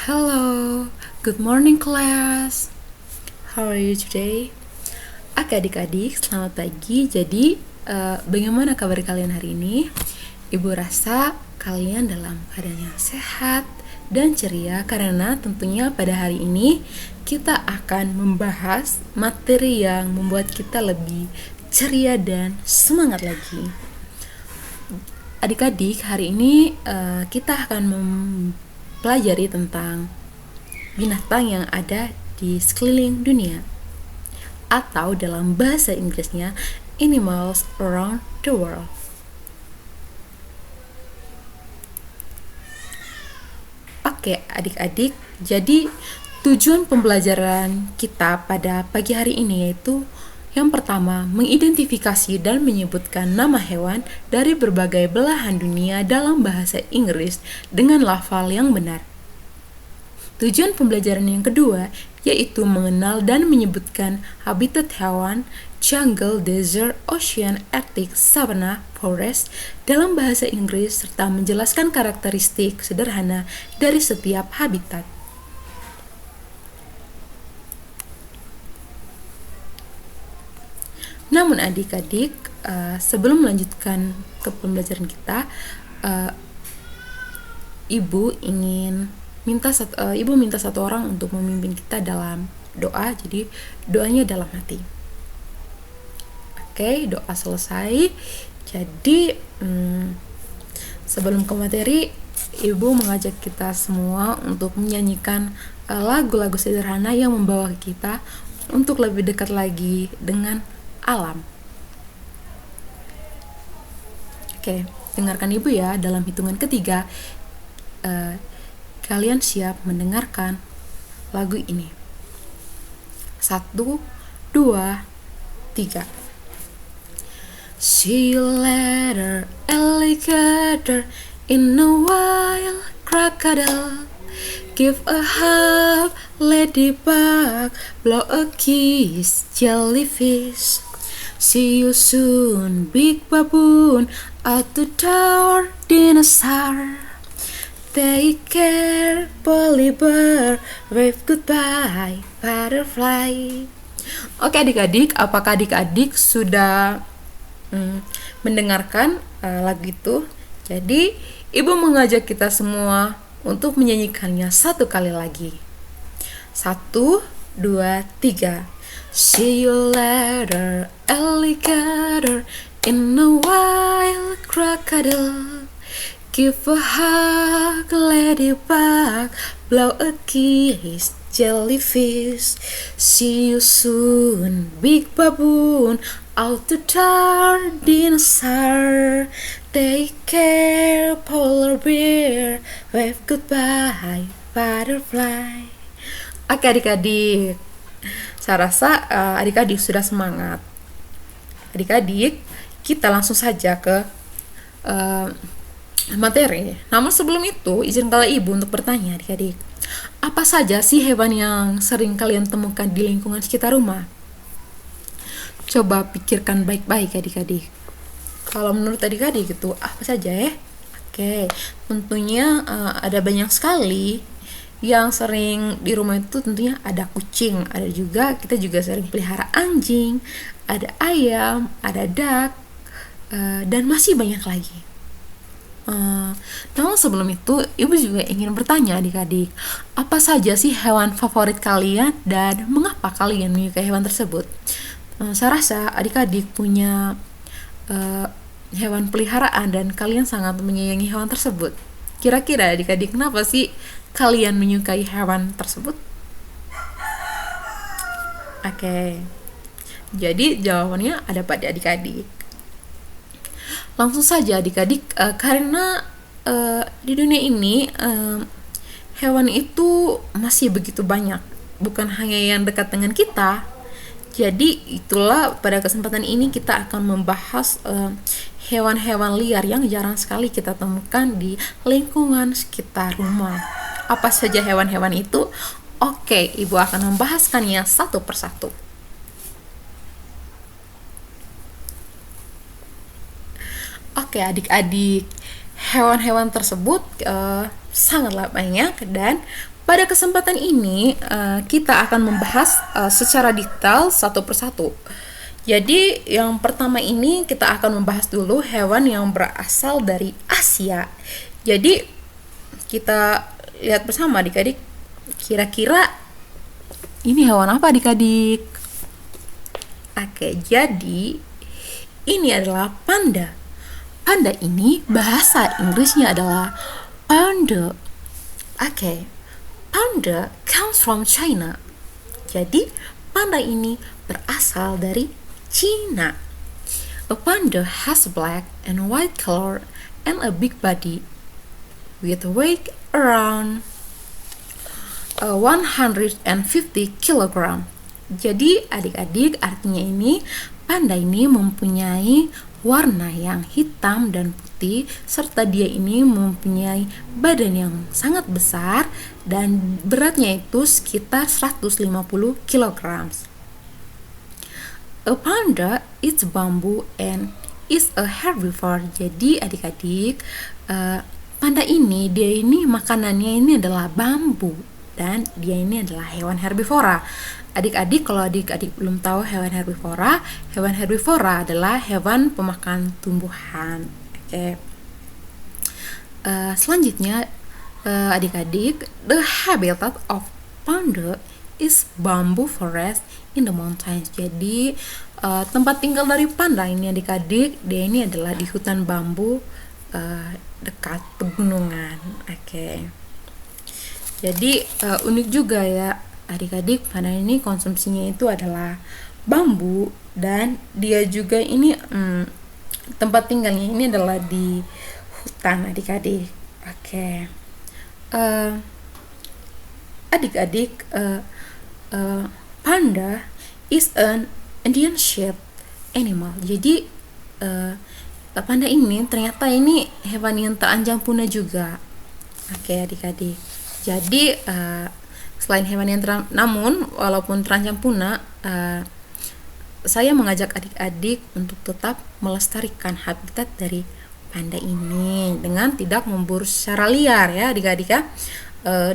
Hello, good morning class. How are you today? Oke adik-adik, selamat pagi. Jadi, bagaimana kabar kalian hari ini? Ibu rasa kalian dalam keadaan yang sehat dan ceria karena tentunya pada hari ini kita akan membahas materi yang membuat kita lebih ceria dan semangat lagi. Adik-adik, hari ini kita akan mempelajari tentang binatang yang ada di sekeliling dunia, atau dalam bahasa Inggrisnya animals around the world. Oke adik-adik, jadi tujuan pembelajaran kita pada pagi hari ini yaitu yang pertama, mengidentifikasi dan menyebutkan nama hewan dari berbagai belahan dunia dalam bahasa Inggris dengan lafal yang benar. Tujuan pembelajaran yang kedua yaitu mengenal dan menyebutkan habitat hewan, jungle, desert, ocean, Arctic, savanna, forest dalam bahasa Inggris serta menjelaskan karakteristik sederhana dari setiap habitat. Namun adik-adik, sebelum melanjutkan ke pembelajaran kita, ibu minta satu orang untuk memimpin kita dalam doa. Jadi doanya dalam hati. Oke, doa selesai. Jadi sebelum ke materi, ibu mengajak kita semua untuk menyanyikan lagu-lagu sederhana yang membawa kita untuk lebih dekat lagi dengan alam. Oke, dengarkan ibu ya. Dalam hitungan ketiga, kalian siap mendengarkan lagu ini. 1, 2, 3. See you later, alligator, in a while, crocodile. Give a hug, ladybug, blow a kiss, jellyfish. See you soon, big baboon, out the door, dinosaur. Take care, polyber, wave goodbye, butterfly. Oke adik-adik, apakah adik-adik sudah mendengarkan lagu itu? Jadi, ibu mengajak kita semua untuk menyanyikannya satu kali lagi. 1, 2, 3. See you later, alligator, in a while, crocodile. Give a hug, ladybug, blow a kiss, jellyfish. See you soon, big baboon, out the door, dinosaur. Take care, polar bear, wave goodbye, butterfly. Oke adik-adik, saya rasa adik-adik sudah semangat. Adik-adik, kita langsung saja ke materi. Namun sebelum itu, izinkanlah ibu untuk bertanya adik-adik, apa saja sih hewan yang sering kalian temukan di lingkungan sekitar rumah? Coba pikirkan baik-baik adik-adik. Kalau menurut adik-adik itu apa saja ya? Oke, tentunya ada banyak sekali yang sering di rumah itu. Tentunya ada kucing, ada juga kita juga sering pelihara anjing, ada ayam, ada duck, dan masih banyak lagi. Namun sebelum itu, ibu juga ingin bertanya adik-adik, apa saja sih hewan favorit kalian dan mengapa kalian menyukai hewan tersebut? Saya rasa adik-adik punya hewan peliharaan dan kalian sangat menyayangi hewan tersebut. Kira-kira adik-adik kenapa sih kalian menyukai hewan tersebut? Oke, jadi jawabannya ada pada adik-adik. Langsung saja adik-adik, karena di dunia ini hewan itu masih begitu banyak, bukan hanya yang dekat dengan kita. Jadi itulah pada kesempatan ini kita akan membahas hewan-hewan liar yang jarang sekali kita temukan di lingkungan sekitar rumah. Apa saja hewan-hewan itu? Oke, ibu akan membahaskannya satu persatu. Oke adik-adik, hewan-hewan tersebut sangatlah banyak dan Pada kesempatan ini, kita akan membahas secara detail satu persatu. Jadi, yang pertama ini kita akan membahas dulu hewan yang berasal dari Asia. Jadi, kita lihat bersama adik-adik, kira-kira ini hewan apa adik-adik? Oke, jadi ini adalah panda. Panda ini bahasa Inggrisnya adalah panda. Oke, panda comes from China. Jadi, panda ini berasal dari Cina. A panda has black and white color and a big body with weight around 150 kilogram. Jadi, adik-adik, artinya ini panda ini mempunyai warna yang hitam dan putih, serta dia ini mempunyai badan yang sangat besar dan beratnya itu sekitar 150 kg. A panda eats bamboo and is a herbivore. Jadi adik-adik, panda ini dia ini makanannya ini adalah bambu dan dia ini adalah hewan herbivora. Adik-adik, kalau adik-adik belum tahu hewan herbivora adalah hewan pemakan tumbuhan. Oke. Selanjutnya, adik-adik, the habitat of panda is bamboo forest in the mountains. Jadi, tempat tinggal dari panda ini adik-adik, dia ini adalah di hutan bambu dekat pegunungan. Oke. Jadi, unik juga ya adik-adik, panda ini konsumsinya itu adalah bambu dan dia juga ini tempat tinggalnya ini adalah di hutan adik-adik. Oke. Adik-adik, panda is an endangered animal. Jadi panda ini ternyata ini hewan yang terancam punah juga. Oke adik-adik. Jadi selain hewan yang namun walaupun terancam punah, saya mengajak adik-adik untuk tetap melestarikan habitat dari panda ini dengan tidak memburu secara liar ya adik-adik ya.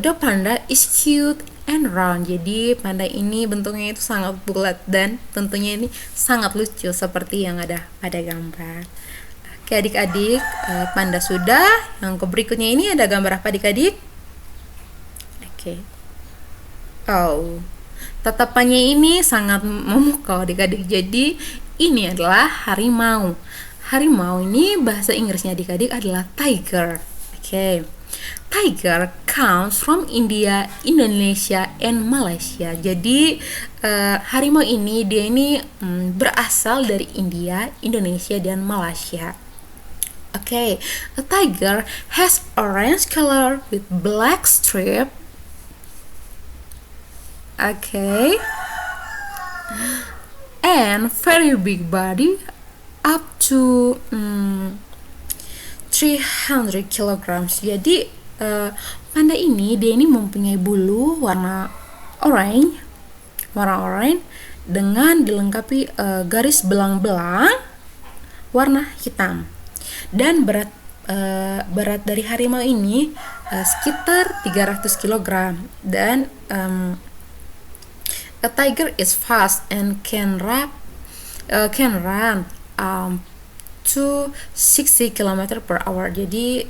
The panda is cute and round. Jadi panda ini bentuknya itu sangat bulat dan tentunya ini sangat lucu seperti yang ada pada gambar. Oke adik-adik, panda sudah. Yang berikutnya ini ada gambar apa adik-adik? Oke. Oh, tatapannya ini sangat memukau adik-adik. Jadi ini adalah harimau. Harimau ini bahasa Inggrisnya adik-adik adalah tiger. Oke. Tiger comes from India, Indonesia, and Malaysia. Jadi harimau ini dia ini berasal dari India, Indonesia, dan Malaysia. Okay, a tiger has orange color with black strip. Okay, and very big body, up to 300 kilograms. Jadi panda ini dia ini mempunyai bulu warna orange dengan dilengkapi garis belang-belang warna hitam. Dan berat dari harimau ini sekitar 300 kg. Dan a tiger is fast and can run to 60 km per hour. Jadi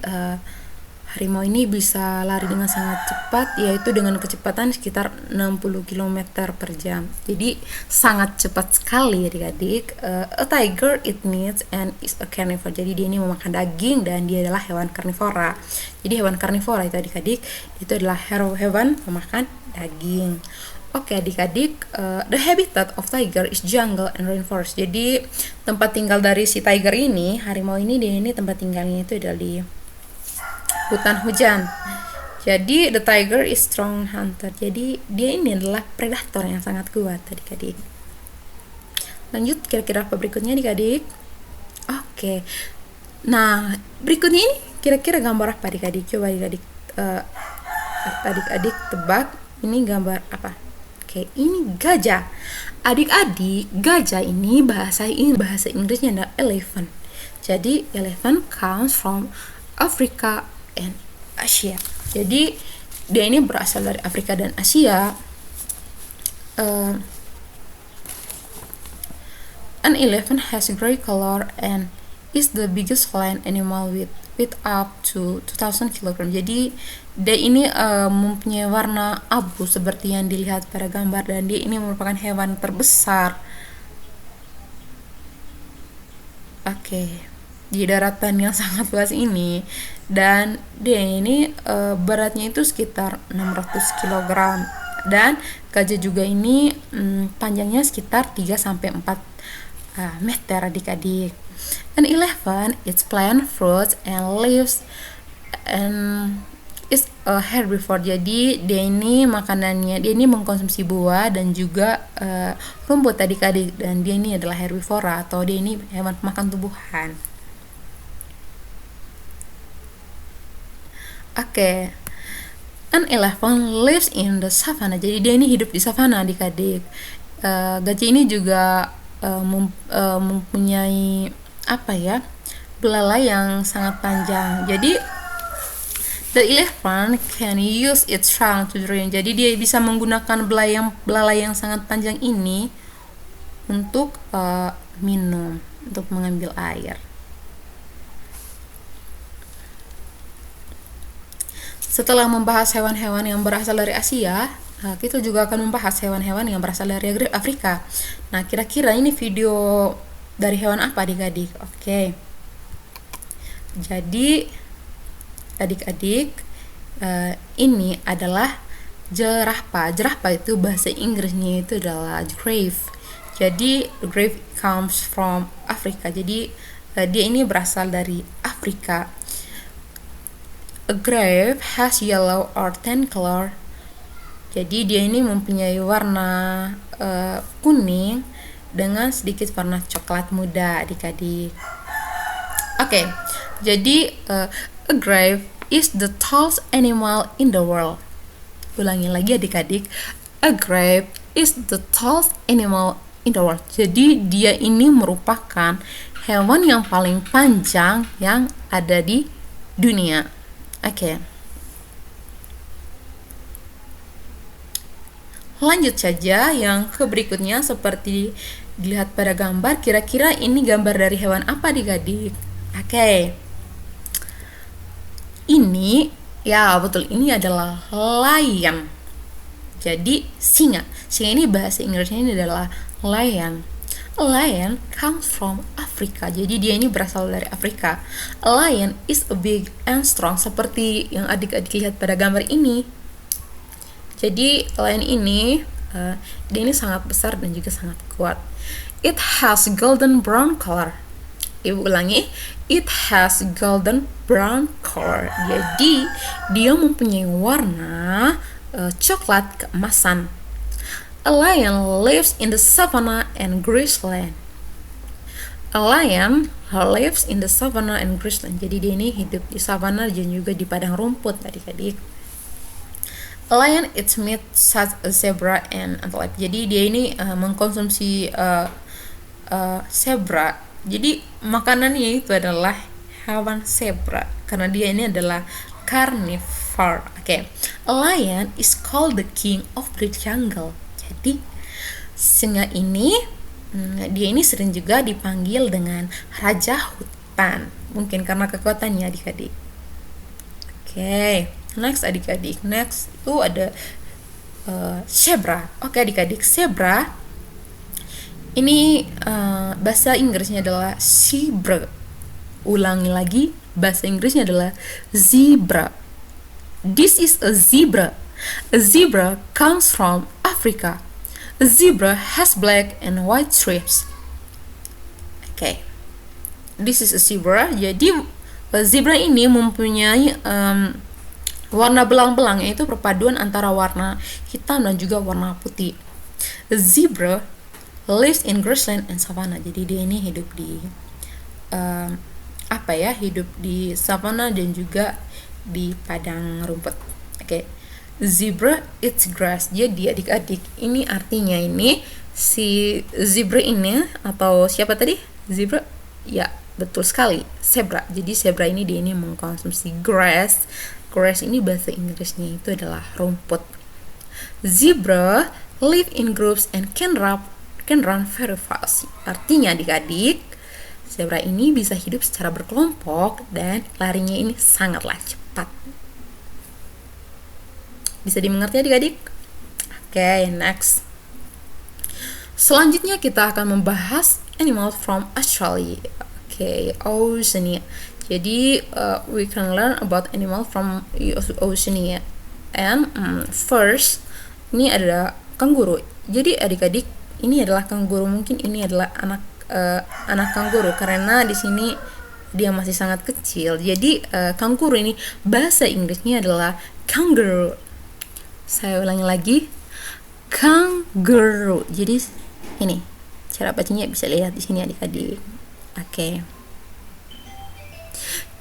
harimau ini bisa lari dengan sangat cepat, yaitu dengan kecepatan sekitar 60 km per jam. Jadi sangat cepat sekali adik-adik. A tiger eat meat and is a carnivore. Jadi dia ini memakan daging dan dia adalah hewan karnivora. Jadi hewan karnivora itu adik-adik itu adalah hewan pemakan daging. Oke adik-adik, the habitat of tiger is jungle and rainforest. Jadi tempat tinggal dari si tiger ini, harimau ini, dia ini tempat tinggalnya itu adalah di hutan hujan. Jadi the tiger is strong hunter. Jadi dia ini adalah predator yang sangat kuat adik-adik. Lanjut, kira-kira apa berikutnya adik-adik? Oke. Nah, berikutnya ini kira-kira gambar apa adik-adik? Coba adik-adik adik-adik tebak ini gambar apa? Oke, ini gajah. Adik-adik, gajah ini bahasa Inggrisnya adalah elephant. Jadi elephant comes from Africa and Asia. Jadi dia ini berasal dari Afrika dan Asia. An elephant has gray color and is the biggest land animal with up to 2000 kg. Jadi dia ini mempunyai warna abu seperti yang dilihat pada gambar, dan dia ini merupakan hewan terbesar di daratan yang sangat luas ini, dan dia ini beratnya itu sekitar 600 kg, dan gajah juga ini panjangnya sekitar 3-4 meter adik-adik. An elephant eats plant, fruits, and leaves and is a herbivore. Jadi dia ini makanannya, dia ini mengkonsumsi buah dan juga rumput adik-adik, dan dia ini adalah herbivora atau dia ini hewan pemakan tumbuhan. An elephant lives in the savannah. Jadi dia ini hidup di savana adik-adik. Gajah ini juga mempunyai belalai yang sangat panjang. Jadi the elephant can use its trunk to drink. Jadi dia bisa menggunakan belalai yang sangat panjang ini untuk minum, untuk mengambil air. Setelah membahas hewan-hewan yang berasal dari Asia, kita juga akan membahas hewan-hewan yang berasal dari Afrika. Nah, kira-kira ini video dari hewan apa adik-adik? Jadi adik-adik, ini adalah jerapah. Jerapah itu bahasa Inggrisnya itu adalah giraffe. Jadi giraffe comes from Afrika. Jadi dia ini berasal dari Afrika. A giraffe has yellow or tan color. Jadi dia ini mempunyai warna kuning dengan sedikit warna coklat muda adik-adik. Jadi a giraffe is the tallest animal in the world. Ulangi lagi adik-adik. A giraffe is the tallest animal in the world. Jadi dia ini merupakan hewan yang paling panjang yang ada di dunia. Lanjut saja yang ke berikutnya, seperti dilihat pada gambar. Kira-kira ini gambar dari hewan apa adik-adik? Ini, ya betul, ini adalah lion. Jadi singa. Singa ini bahasa Inggrisnya ini adalah lion. A lion comes from Africa. Jadi dia ini berasal dari Afrika. A lion is a big and strong, seperti yang adik-adik lihat pada gambar ini. Jadi lion ini dia ini sangat besar dan juga sangat kuat. It has golden brown color. Ibu ulangi, it has golden brown color. Jadi dia mempunyai warna coklat keemasan. A lion lives in the savannah and grassland. A lion lives in the savannah and grassland. Jadi dia ini hidup di savana dan juga di padang rumput adik-adik. A lion eats meat such as zebra and antelope. Jadi dia ini mengkonsumsi zebra. Jadi makanannya itu adalah hewan zebra karena dia ini adalah carnivore. A lion is called the king of the jungle. Jadi singa ini dia ini sering juga dipanggil dengan raja hutan, mungkin karena kekuatannya adik-adik. Next adik-adik, next itu ada zebra. Adik-adik, zebra ini bahasa Inggrisnya adalah zebra. Ulangi lagi, bahasa Inggrisnya adalah zebra. This is a zebra. A zebra comes from Africa. A zebra has black and white stripes. This is a zebra. Jadi zebra ini mempunyai warna belang-belang, yaitu perpaduan antara warna hitam dan juga warna putih. A zebra lives in grassland and savannah. Jadi dia ini hidup di hidup di savana dan juga di padang rumput. Zebra eats grass. Jadi adik-adik, ini artinya ini si zebra ini, atau siapa tadi? Zebra? Ya, betul sekali, zebra. Jadi zebra ini dia ini mengkonsumsi grass. Grass ini bahasa Inggrisnya itu adalah rumput. Zebra live in groups and can run very fast. Artinya adik-adik, zebra ini bisa hidup secara berkelompok dan larinya ini sangatlah cepat. Bisa dimengerti adik-adik? Oke, next. Selanjutnya kita akan membahas animals from Australia. Oke, Oceania. Jadi we can learn about animal from Oceania. And first, ini ada kanguru. Jadi adik-adik, ini adalah kanguru. Mungkin ini adalah anak kanguru karena di sini dia masih sangat kecil. Jadi kanguru ini bahasa Inggrisnya adalah kangaroo. Saya ulangi lagi, kangaroo. Jadi ini cara bacanya bisa lihat di sini adik-adik. Oke.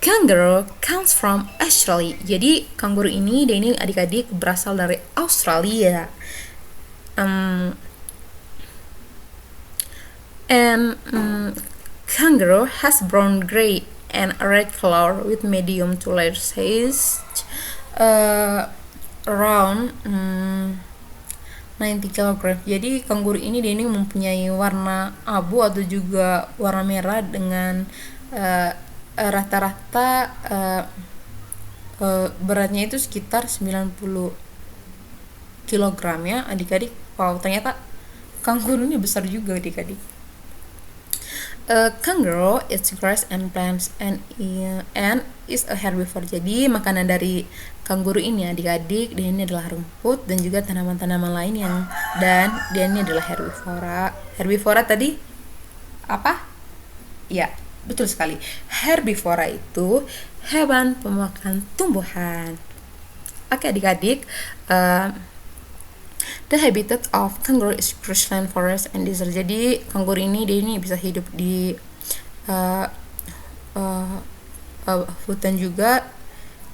Kangaroo comes from Australia. Jadi kanguru ini dia ini adik-adik berasal dari Australia. Kangaroo has brown, gray, and red color with medium to large size, around 90 kg. Jadi kanguru ini dia ini mempunyai warna abu atau juga warna merah dengan rata-rata beratnya itu sekitar 90 kg ya adik-adik. Wow, ternyata kanguru ini besar juga adik-adik. Kangaroo eats grass and plants and is a herbivore. Jadi makanan dari kanguru ini adik-adik, dia ini adalah rumput dan juga tanaman-tanaman lain dan dia ini adalah herbivora. Herbivora tadi apa? Ya, betul sekali. Herbivora itu hewan pemakan tumbuhan. Oke adik-adik, the habitat of kangaroo is bushland, forest, and desert. Jadi kanguru ini dia ini bisa hidup di hutan juga.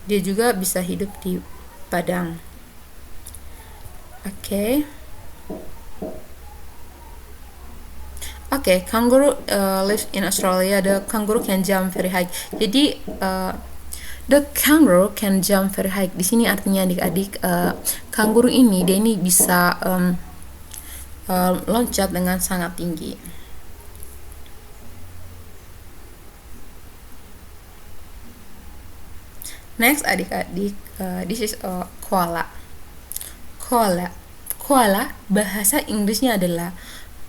Dia juga bisa hidup di padang. Oke. Kangaroo lives in Australia. The kangaroo can jump very high. Jadi the kangaroo can jump very high. Di sini artinya adik-adik, kanguru ini dia ini bisa loncat dengan sangat tinggi. Next adik-adik, this is a koala. Koala bahasa Inggrisnya adalah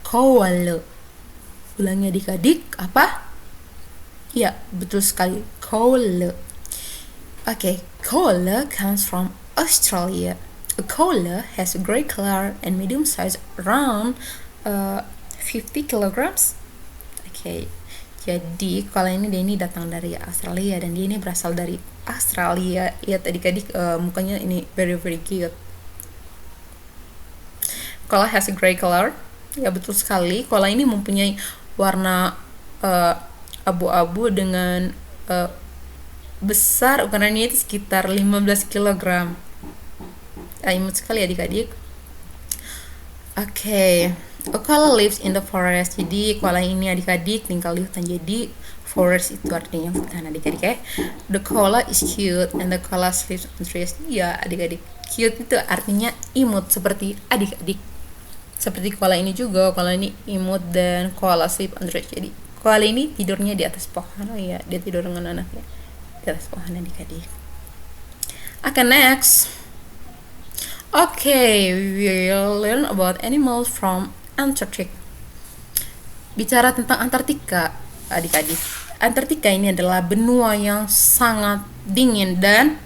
koala. Ulangi adik-adik, apa? Ya, betul sekali, koala. Koala comes from Australia. A koala has a grey color and medium size, around 50 kilograms. Jadi koala ini dia ini datang dari Australia dan dia ini berasal dari Australia. Lihat adik-adik, mukanya ini very cute. Koala has a grey color. Ya betul sekali. Koala ini mempunyai warna abu-abu dengan besar ukurannya itu sekitar 15 kg. Imut sekali adik-adik. A koala lives in the forest. Jadi koala ini adik-adik tinggal di hutan. Jadi forest itu artinya hutan adik-adik ya. The koala is cute and the koala sleeps on trees. Ya adik-adik, cute itu artinya imut seperti adik-adik. Seperti koala ini juga, koala ini imut dan koala sleep on trees. Jadi koala ini tidurnya di atas pohon. Oh iya, dia tidur dengan anaknya di atas pohon adik-adik. Next. We will learn about animals from Antarctic. Bicara tentang Antartika, adik-adik. Antartika ini adalah benua yang sangat dingin dan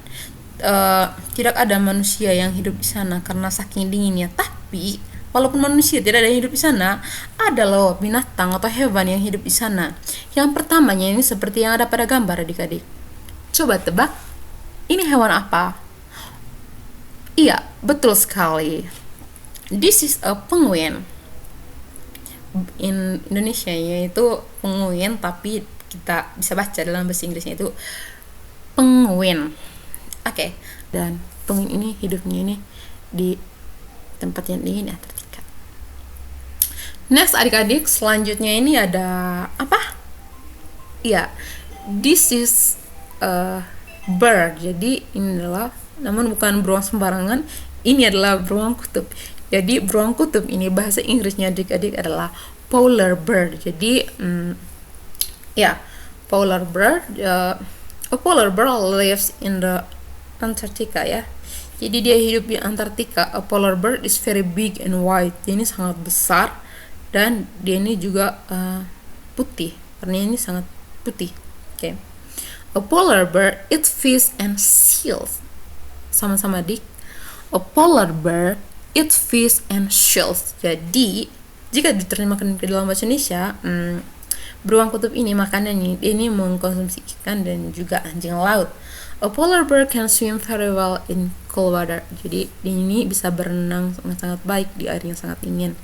tidak ada manusia yang hidup di sana karena saking dinginnya. Tapi walaupun manusia tidak ada yang hidup di sana, ada loh binatang atau hewan yang hidup di sana. Yang pertamanya ini seperti yang ada pada gambar adik-adik. Coba tebak, ini hewan apa? Iya, betul sekali. This is a penguin. In Indonesia yaitu penguin, tapi kita bisa baca dalam bahasa Inggrisnya itu penguin. Dan penguin ini hidupnya ini di tempat yang dingin, Antartika. Next adik-adik, selanjutnya ini ada apa? Ya, this is a bird. Jadi ini adalah, namun bukan beruang sembarangan. Ini adalah beruang kutub. Jadi beruang kutub ini bahasa Inggrisnya adik-adik adalah polar bird. Jadi ya, polar bird. A polar bird lives in the Antarctica ya. Jadi dia hidup di Antartika. A polar bird is very big and white. Dia ini sangat besar dan dia ini juga putih. Warnanya ini sangat putih. Oke. A polar bird eats fish and seals. Sama-sama dik. A polar bird eats fish and seals. Jadi jika diterjemahkan ke dalam bahasa Indonesia, beruang kutub ini makanannya ini mengkonsumsi ikan dan juga anjing laut. A polar bear can swim very well in cold water. Jadi ini bisa berenang sangat baik di air yang sangat dingin.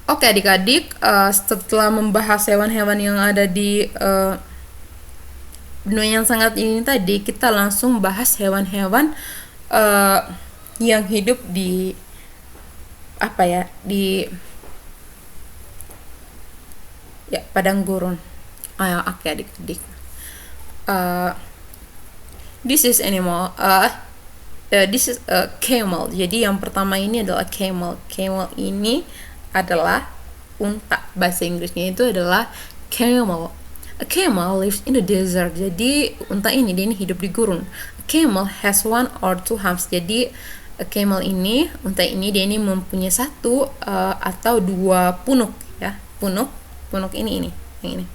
Oke adik-adik, setelah membahas hewan-hewan yang ada di dunia yang sangat ini tadi, kita langsung bahas hewan-hewan yang hidup di padang gurun. Oke adik-adik. This is animal. This is a camel. Jadi yang pertama ini adalah camel. Camel ini adalah unta. Bahasa Inggrisnya itu adalah camel. A camel lives in the desert. Jadi unta ini dia ini hidup di gurun. A camel has one or two humps. Jadi camel ini, unta ini dia ini mempunyai satu atau dua punuk ya. Punuk ini yang ini.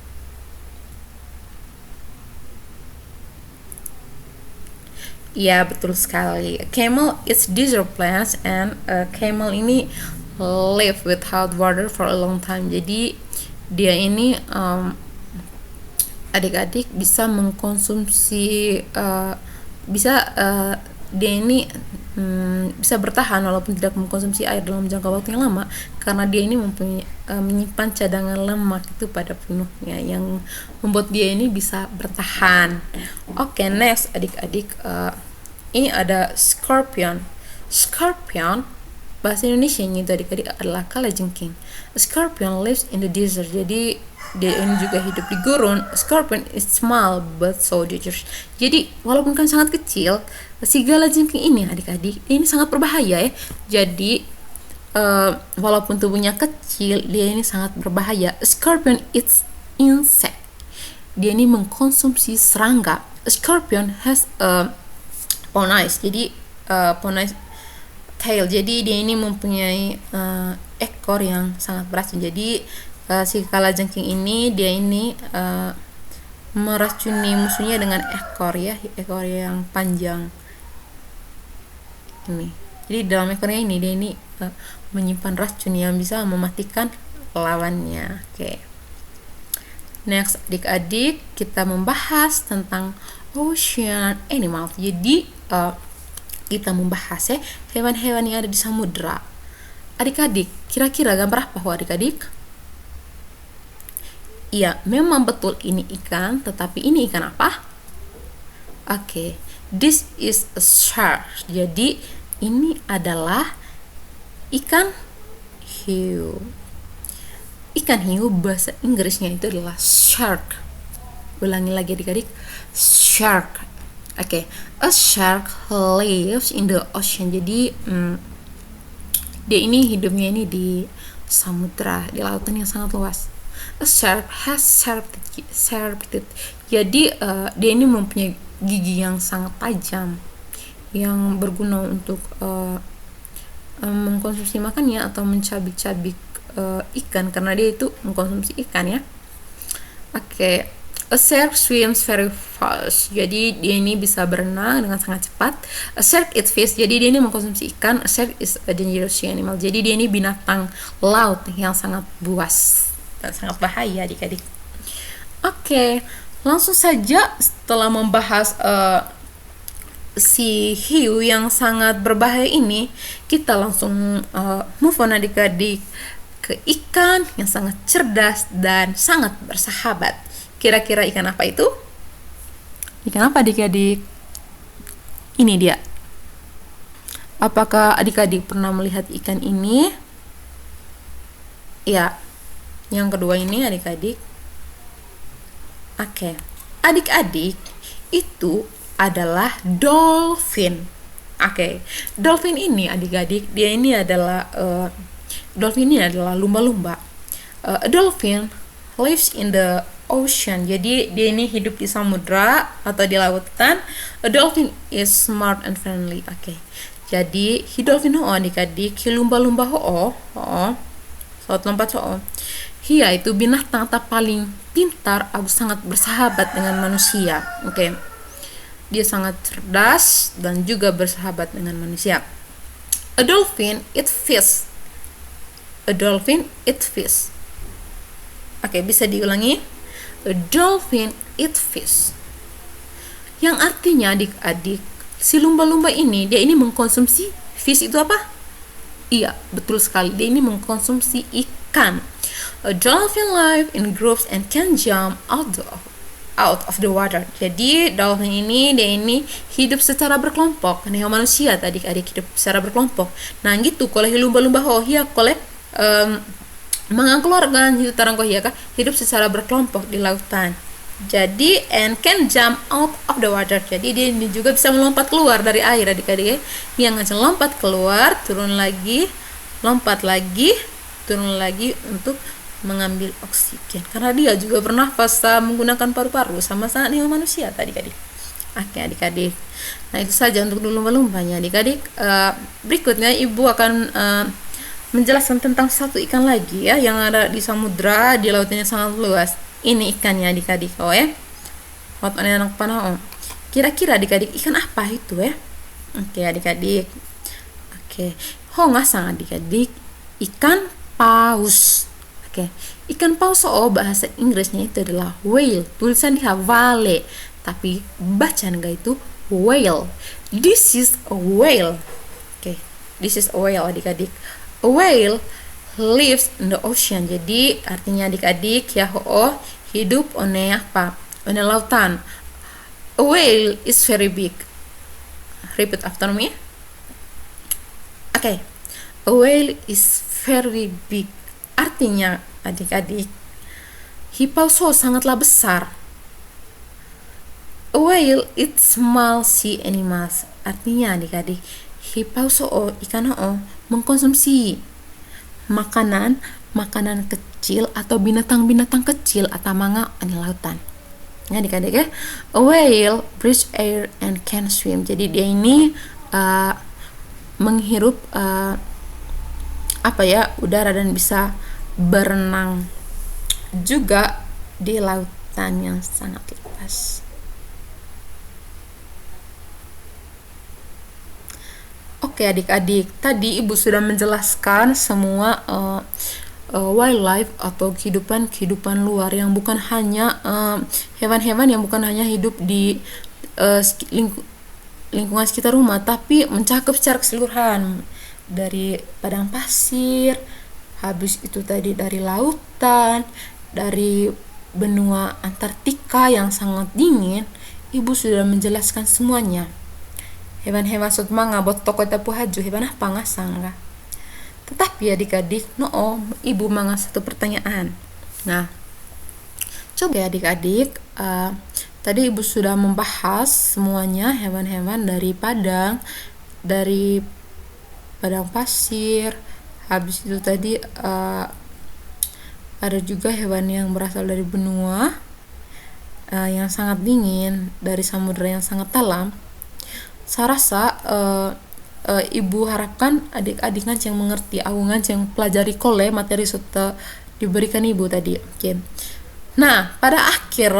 Ya betul sekali. A camel eats desert plants and camel ini live without water for a long time. Jadi dia ini adik-adik bisa mengkonsumsi dia ini bisa bertahan walaupun tidak mengkonsumsi air dalam jangka waktu yang lama karena dia ini mempunyai menyimpan cadangan lemak itu pada punuknya yang membuat dia ini bisa bertahan. Oke, next adik-adik, ini ada scorpion. Scorpion bahasa Indonesianya itu adik-adik adalah kalajengking. A scorpion lives in the desert. Jadi dia ini juga hidup di gurun. A scorpion is small but so dangerous. Jadi walaupun kan sangat kecil, si kalajengking ini adik-adik ini sangat berbahaya ya. Jadi walaupun tubuhnya kecil, dia ini sangat berbahaya. A scorpion eats insect. Dia ini mengkonsumsi serangga. A scorpion has a ponies. Jadi ponies tail. Jadi dia ini mempunyai ekor yang sangat beracun. Jadi si kalajengking ini dia ini meracuni musuhnya dengan ekor yang panjang ini. Jadi dalam ekornya ini dia ini menyimpan racun yang bisa mematikan lawannya. Oke. Next adik-adik, kita membahas tentang ocean animal. Jadi kita membahas hewan-hewan yang ada di samudra. Adik-adik, kira-kira gambar apa adik-adik? Iya, memang betul ini ikan, tetapi ini ikan apa? Oke, this is a shark. Jadi ini adalah ikan hiu. Ikan hiu bahasa Inggrisnya itu adalah shark. Ulangi lagi adik-adik, shark. Oke, a shark lives in the ocean. Jadi dia ini hidupnya ini di samudra, di lautan yang sangat luas. A shark has sharp teeth. Jadi dia ini mempunyai gigi yang sangat tajam yang berguna untuk mengkonsumsi makannya atau mencabik-cabik ikan karena dia itu mengkonsumsi ikan ya. Oke. A shark swims very fast. Jadi dia ini bisa berenang dengan sangat cepat. A shark eats fish. Jadi dia ini mengkonsumsi ikan. A shark is a dangerous animal. Jadi dia ini binatang laut yang sangat buas dan sangat bahaya adik-adik. Oke, langsung saja setelah membahas si hiu yang sangat berbahaya ini, kita langsung move on adik-adik ke ikan yang sangat cerdas dan sangat bersahabat. Kira-kira ikan apa itu? Ikan apa adik-adik? Ini dia. Apakah adik-adik pernah melihat ikan ini? Ya. Yang kedua ini adik-adik. Oke. Adik-adik, itu adalah dolphin. Oke. Dolphin ini adik-adik, dolphin ini adalah lumba-lumba. A dolphin lives in the ocean. Jadi dia ini hidup di samudra atau di lautan. A dolphin is smart and friendly. Oke. Jadi hi dolphin ho adik-adik, hi lumba-lumba ho, saat lompat ho. Hia itu binatang tak paling pintar atau sangat bersahabat dengan manusia. Oke. Dia sangat cerdas dan juga bersahabat dengan manusia. A dolphin eat fish. A dolphin eat fish. Oke, bisa diulangi. A dolphin eat fish. Yang artinya adik-adik, si lumba-lumba ini, dia ini mengkonsumsi fish itu apa? Iya, betul sekali. Dia ini mengkonsumsi ikan. A dolphin live in groups and can jump out of the water. Jadi dolphin ini dia ini hidup secara berkelompok. Nah, manusia tadi adik hidup secara berkelompok. Nah, gitu kalau lumba-lumba ho hia kalau mengeluarkan hidup tarang ko hia hidup secara berkelompok di lautan. Jadi and can jump out of the water. Jadi dia ini juga bisa melompat keluar dari air adik-adik. Yang ngajak lompat keluar, turun lagi, lompat lagi, turun lagi untuk mengambil oksigen. Karena dia juga bernafas menggunakan paru-paru sama dengan manusia adik-adik. Oke adik-adik. Nah itu saja untuk lumba-lumbanya adik-adik. Berikutnya ibu akan menjelaskan tentang satu ikan lagi ya yang ada di samudra, di lautnya sangat luas. Ini ikannya adik-adik Waktu anak panah Kira-kira adik-adik ikan apa itu ya? Oke adik-adik. Oke. Ngasang adik-adik ikan paus. Oke. Ikan paus bahasa Inggrisnya itu adalah whale. Tulisan dia whale, tapi bacaan itu whale. This is a whale. Oke. This is a whale adik-adik. A whale lives in the ocean. Jadi artinya adik-adik ya hidup one lautan. A whale is very big. Repeat after me. Okay. A whale is very big. Artinya adik-adik, hiu paus sangatlah besar. A whale eats small sea animals. Artinya adik-adik, hiu paus ikan mengkonsumsi makanan kecil atau binatang-binatang kecil atau manga di lautan. Ya adik-adik ya. A whale breathes air and can swim. Jadi dia ini menghirup udara dan bisa berenang juga di lautan yang sangat luas. Oke adik-adik, tadi ibu sudah menjelaskan semua wildlife atau kehidupan luar yang bukan hanya hewan-hewan yang bukan hanya hidup di lingkungan sekitar rumah, tapi mencakup secara keseluruhan dari padang pasir, habis itu tadi dari lautan, dari benua Antartika yang sangat dingin. Ibu sudah menjelaskan semuanya. Hewan-hewan sot manga bot toko tapu haju hewan apa ngasangga. Tetapi adik-adik, ibu manga satu pertanyaan. Nah, coba adik-adik, tadi ibu sudah membahas semuanya hewan-hewan dari padang pasir. Habis itu tadi ada juga hewan yang berasal dari benua yang sangat dingin, dari samudera yang sangat dalam. Saya rasa ibu harapkan adik-adik yang mengerti, yang pelajari kole materi sudah diberikan ibu tadi. Oke. Nah, pada akhir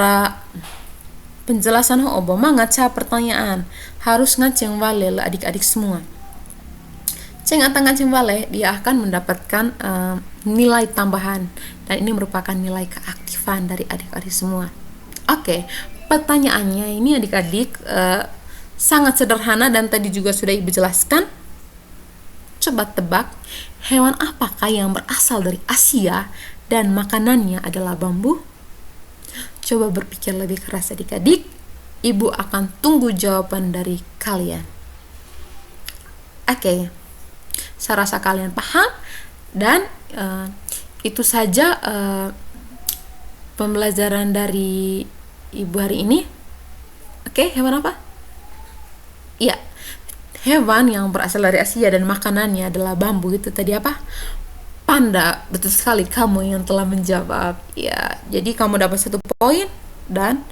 penjelasan ngaca pertanyaan harus ngaceng wale adik-adik semua. Ngaceng wale dia akan mendapatkan nilai tambahan, dan ini merupakan nilai keaktifan dari adik-adik semua. Oke, pertanyaannya ini adik-adik sangat sederhana dan tadi juga sudah ibu jelaskan. Coba tebak, hewan apakah yang berasal dari Asia dan makanannya adalah bambu? Coba berpikir lebih keras adik-adik. Ibu akan tunggu jawaban dari kalian. Oke. Saya rasa kalian paham dan itu saja pembelajaran dari ibu hari ini. Oke, hewan apa? Iya, hewan yang berasal dari Asia dan makanannya adalah bambu. Itu tadi apa? Panda. Betul sekali, kamu yang telah menjawab. Ya, jadi kamu dapat 1 poin. Dan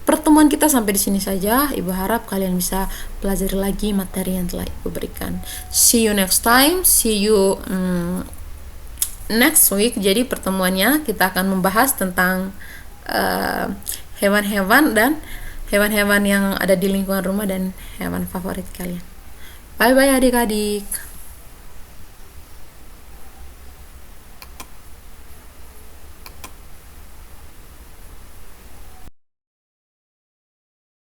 pertemuan kita sampai di sini saja. Ibu harap kalian bisa pelajari lagi materi yang telah ibu berikan. See you next time. See you next week. Jadi pertemuannya kita akan membahas tentang hewan-hewan dan hewan-hewan yang ada di lingkungan rumah dan hewan favorit kalian. Bye bye adik-adik.